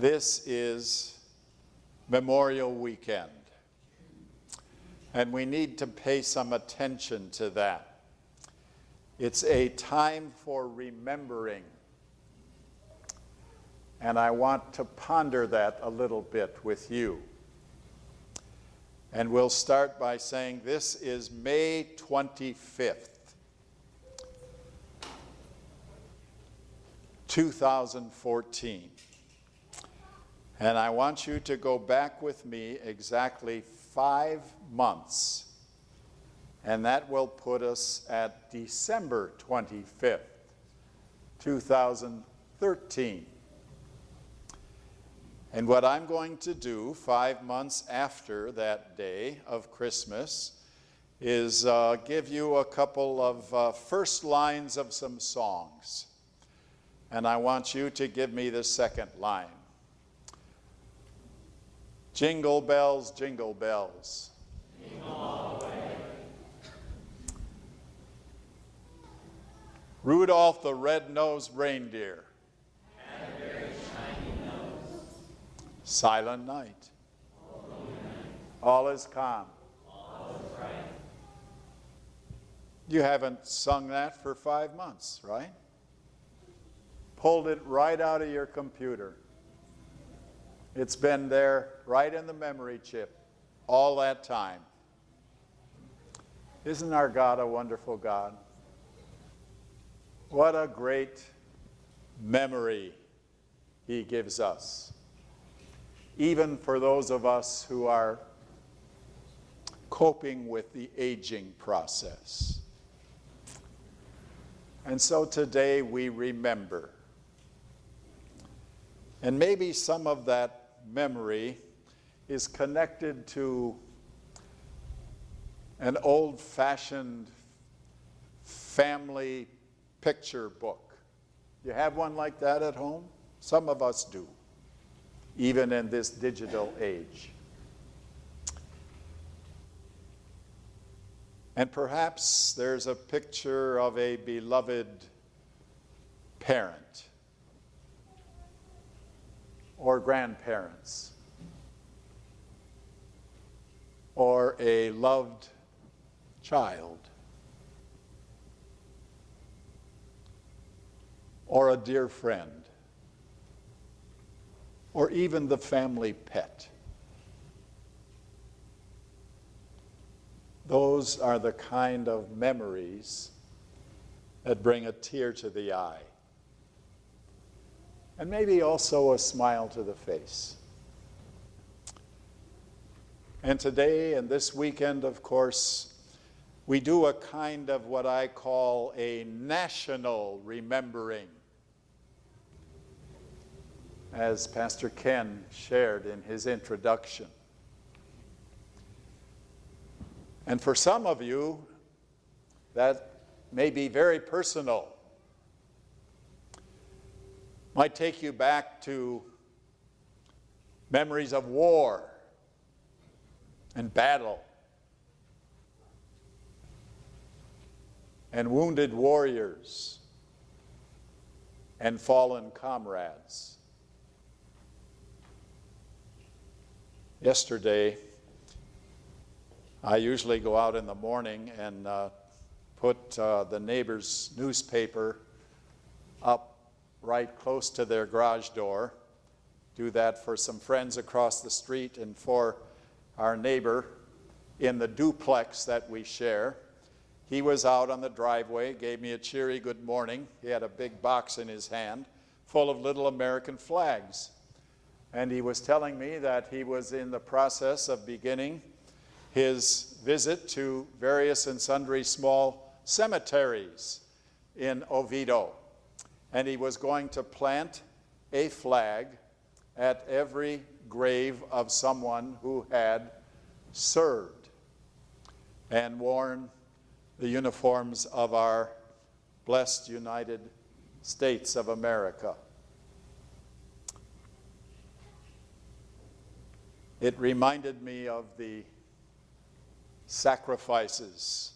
This is Memorial Weekend, and we need to pay some attention to that. It's a time for remembering, and I want to ponder that a little bit with you. And we'll start by saying this is May 25th, 2014. And I want you to go back with me exactly 5 months, and that will put us at December 25th, 2013. And what I'm going to do 5 months after that day of Christmas is give you a couple of first lines of some songs. And I want you to give me the second line. Jingle bells, jingle bells. Jingle all the way. Rudolph the red-nosed reindeer. Had a very shiny nose. Silent night. Holy night. All is calm. All is right. You haven't sung that for 5 months, right? Pulled it right out of your computer. It's been there right in the memory chip all that time. Isn't our God a wonderful God? What a great memory He gives us, even for those of us who are coping with the aging process. And so today we remember. And maybe some of that memory is connected to an old-fashioned family picture book. You have one like that at home? Some of us do, even in this digital age. And perhaps there's a picture of a beloved parent or grandparents, or a loved child, or a dear friend, or even the family pet. Those are the kind of memories that bring a tear to the eye. And maybe also a smile to the face. And today and this weekend, of course, we do a kind of what I call a national remembering, as Pastor Ken shared in his introduction. And for some of you, that may be very personal. Might take you back to memories of war and battle and wounded warriors and fallen comrades. Yesterday, I usually go out in the morning and put the neighbor's newspaper up right close to their garage door. Do that for some friends across the street and for our neighbor in the duplex that we share. He was out on the driveway, gave me a cheery good morning. He had a big box in his hand full of little American flags. And he was telling me that he was in the process of beginning his visit to various and sundry small cemeteries in Oviedo. And he was going to plant a flag at every grave of someone who had served and worn the uniforms of our blessed United States of America. It reminded me of the sacrifices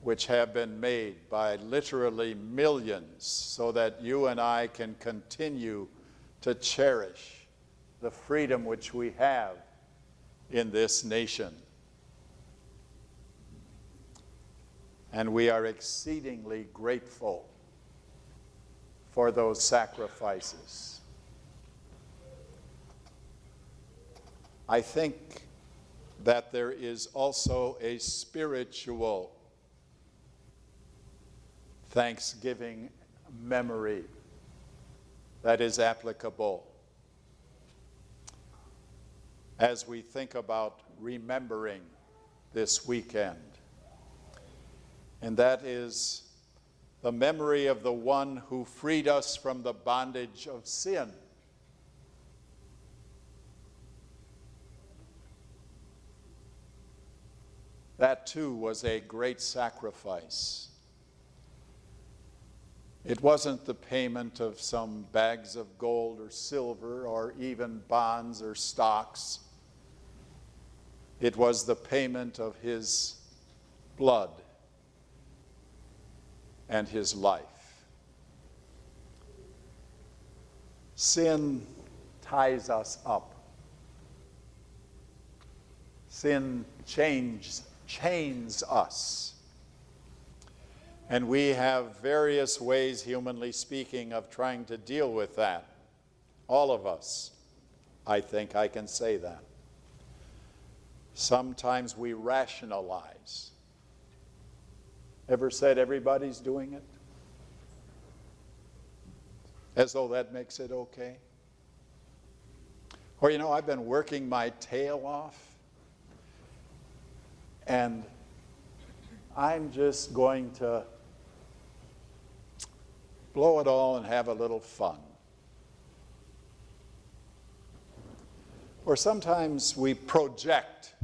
which have been made by literally millions so that you and I can continue to cherish the freedom which we have in this nation. And we are exceedingly grateful for those sacrifices. I think that there is also a spiritual Thanksgiving memory that is applicable as we think about remembering this weekend. And that is the memory of the one who freed us from the bondage of sin. That too was a great sacrifice. It wasn't the payment of some bags of gold or silver or even bonds or stocks. It was the payment of his blood and his life. Sin ties us up. Sin chains us. And we have various ways, humanly speaking, of trying to deal with that. All of us, I think I can say that. Sometimes we rationalize. Ever said everybody's doing it? As though that makes it okay? Or, I've been working my tail off, and I'm just going to blow it all and have a little fun. Or sometimes we project.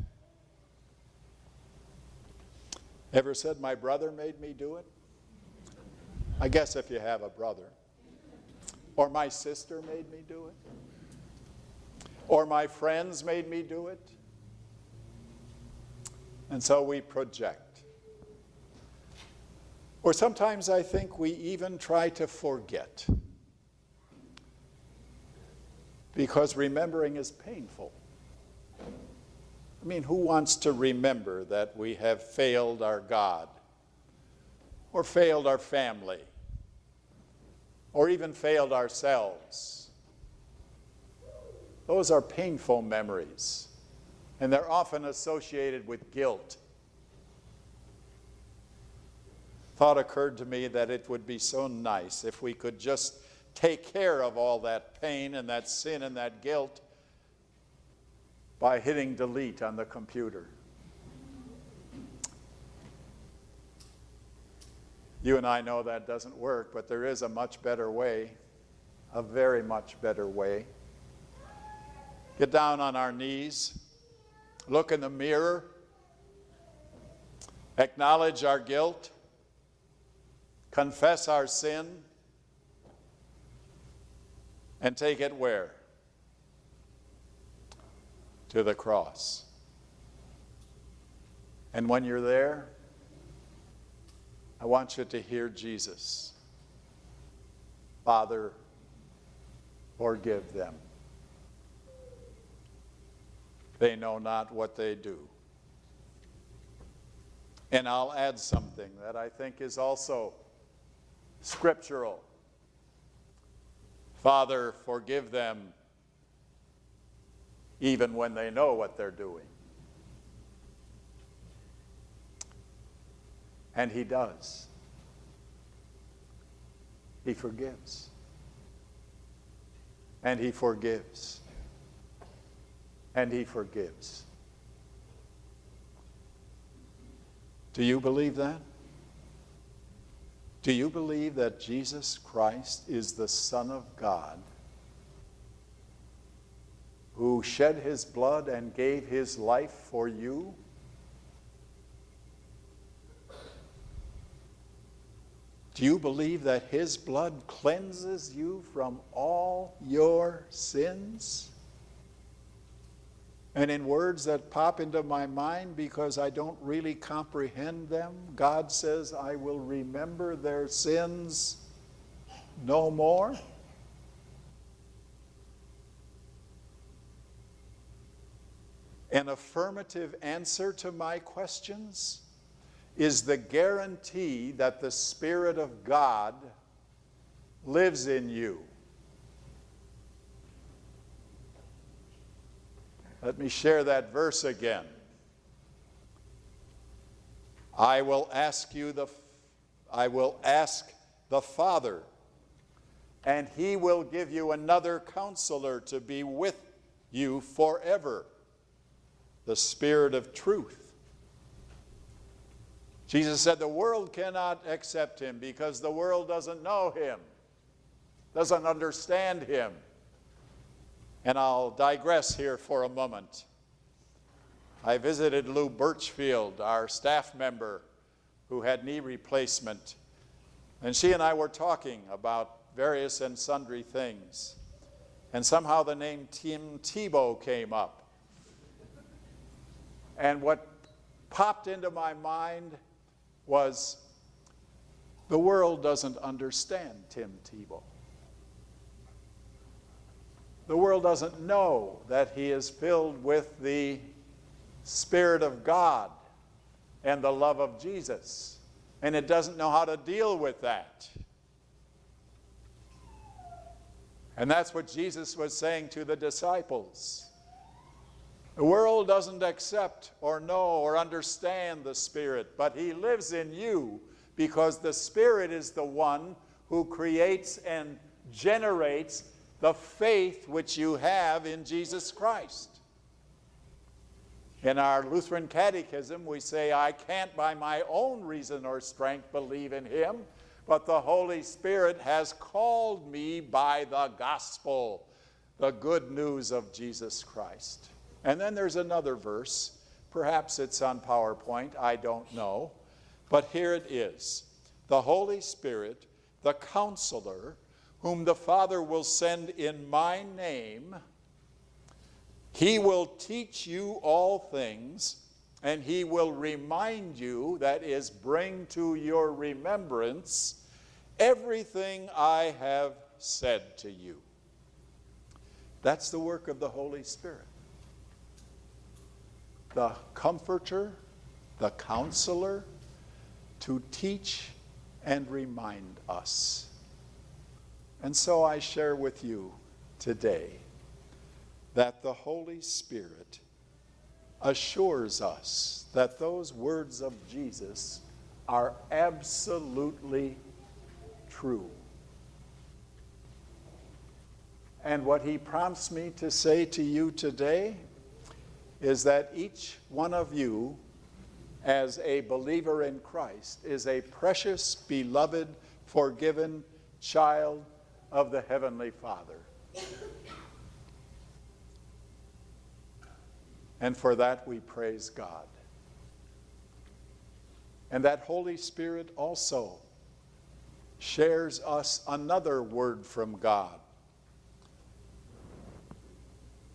Ever said, my brother made me do it? I guess if you have a brother. Or my sister made me do it. Or my friends made me do it. And so we project. Or sometimes I think we even try to forget. Because remembering is painful. Who wants to remember that we have failed our God, or failed our family, or even failed ourselves? Those are painful memories, and they're often associated with guilt. Thought occurred to me that it would be so nice if we could just take care of all that pain and that sin and that guilt by hitting delete on the computer. You and I know that doesn't work, but there is a much better way, a very much better way. Get down on our knees, look in the mirror, acknowledge our guilt, confess our sin, and take it where? To the cross. And when you're there, I want you to hear Jesus. Father, forgive them. They know not what they do. And I'll add something that I think is also scriptural. Father, forgive them even when they know what they're doing. And he does. He forgives. And he forgives. And he forgives. Do you believe that? Do you believe that Jesus Christ is the Son of God, who shed his blood and gave his life for you? Do you believe that his blood cleanses you from all your sins? And in words that pop into my mind because I don't really comprehend them, God says, I will remember their sins no more. An affirmative answer to my questions is the guarantee that the Spirit of God lives in you. Let me share that verse again. I will ask the Father, and he will give you another counselor to be with you forever, the Spirit of truth. Jesus said the world cannot accept him because the world doesn't know him, doesn't understand him. And I'll digress here for a moment. I visited Lou Birchfield, our staff member who had knee replacement, and she and I were talking about various and sundry things. And somehow the name Tim Tebow came up. And what popped into my mind was, the world doesn't understand Tim Tebow. The world doesn't know that he is filled with the Spirit of God and the love of Jesus. And it doesn't know how to deal with that. And that's what Jesus was saying to the disciples. The world doesn't accept or know or understand the Spirit, but he lives in you because the Spirit is the one who creates and generates the faith which you have in Jesus Christ. In our Lutheran Catechism, we say, I can't by my own reason or strength believe in him, but the Holy Spirit has called me by the gospel, the good news of Jesus Christ. And then there's another verse. Perhaps it's on PowerPoint, I don't know. But here it is. The Holy Spirit, the counselor, whom the Father will send in my name, he will teach you all things, and he will remind you, that is, bring to your remembrance, everything I have said to you. That's the work of the Holy Spirit. The comforter, the counselor, to teach and remind us. And so I share with you today that the Holy Spirit assures us that those words of Jesus are absolutely true. And what he prompts me to say to you today is that each one of you, as a believer in Christ, is a precious, beloved, forgiven child of the Heavenly Father. And for that we praise God. And that Holy Spirit also shares us another word from God.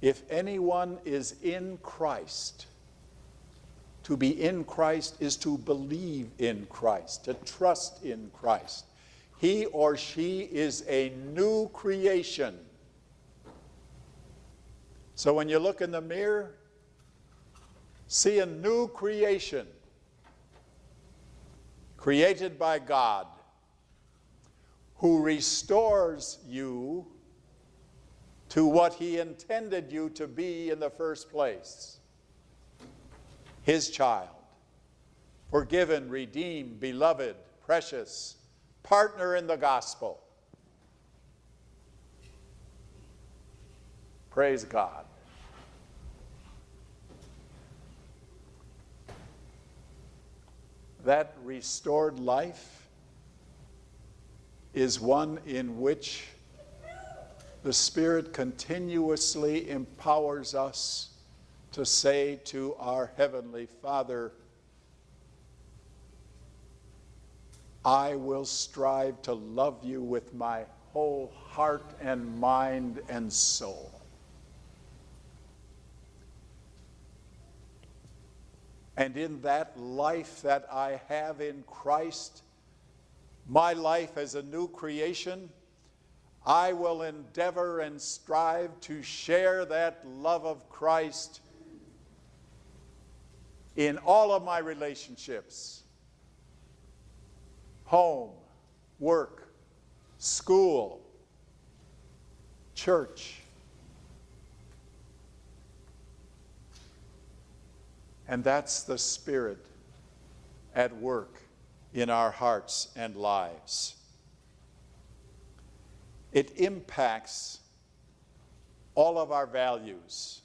If anyone is in Christ, to be in Christ is to believe in Christ, to trust in Christ. He or she is a new creation. So when you look in the mirror, see a new creation, created by God, who restores you to what he intended you to be in the first place. His child, forgiven, redeemed, beloved, precious, partner in the gospel. Praise God. That restored life is one in which the Spirit continuously empowers us to say to our Heavenly Father, I will strive to love you with my whole heart and mind and soul. And in that life that I have in Christ, my life as a new creation, I will endeavor and strive to share that love of Christ in all of my relationships, home, work, school, church. And that's the Spirit at work in our hearts and lives. It impacts all of our values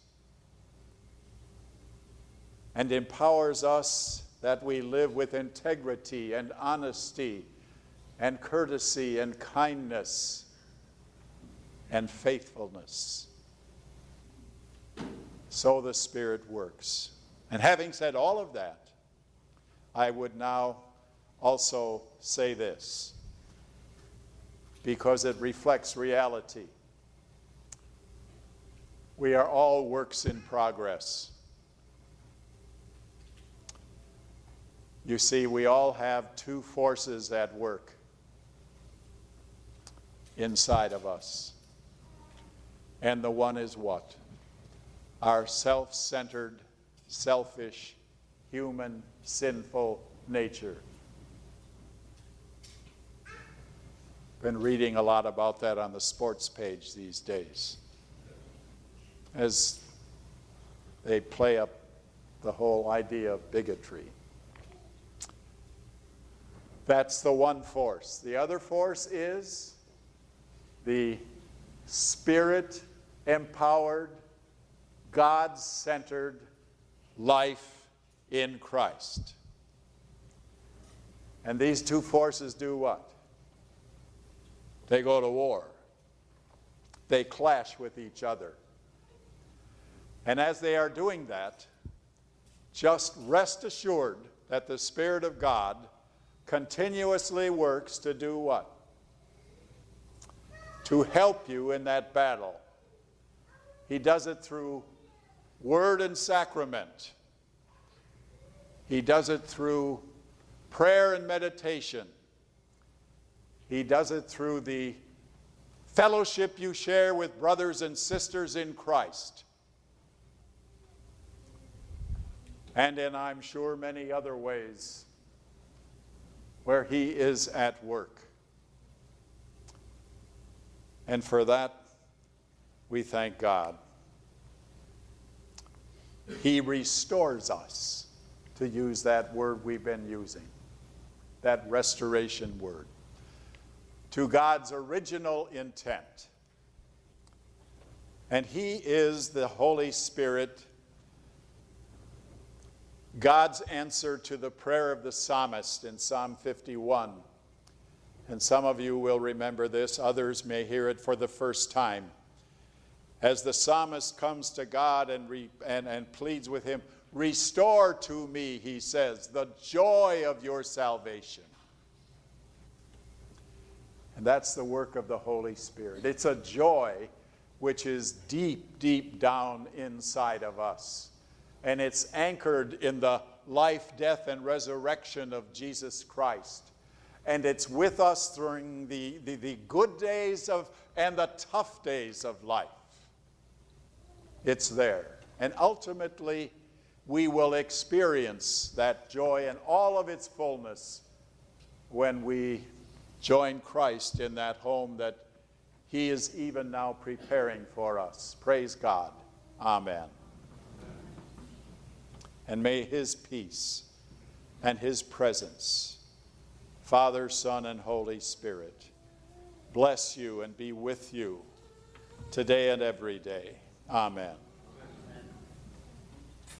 and empowers us that we live with integrity and honesty and courtesy and kindness and faithfulness. So the Spirit works. And having said all of that, I would now also say this, because it reflects reality. We are all works in progress. You see, we all have two forces at work inside of us. And the one is what? Our self-centered, selfish, human, sinful nature. Been reading a lot about that on the sports page these days, as they play up the whole idea of bigotry. That's the one force. The other force is the Spirit-empowered, God-centered life in Christ. And these two forces do what? They go to war. They clash with each other. And as they are doing that, just rest assured that the Spirit of God continuously works to do what? To help you in that battle. He does it through word and sacrament. He does it through prayer and meditation. He does it through the fellowship you share with brothers and sisters in Christ. And in, I'm sure, many other ways where he is at work. And for that, we thank God. He restores us, to use that word we've been using, that restoration word, to God's original intent. And he is the Holy Spirit, God's answer to the prayer of the psalmist in Psalm 51. And some of you will remember this, others may hear it for the first time. As the psalmist comes to God and pleads with him, "Restore to me," he says, "the joy of your salvation." And that's the work of the Holy Spirit. It's a joy which is deep, deep down inside of us. And it's anchored in the life, death, and resurrection of Jesus Christ. And it's with us during the good days and the tough days of life. It's there. And ultimately, we will experience that joy in all of its fullness when we join Christ in that home that he is even now preparing for us. Praise God. Amen. And may his peace and his presence, Father, Son, and Holy Spirit, bless you and be with you today and every day. Amen.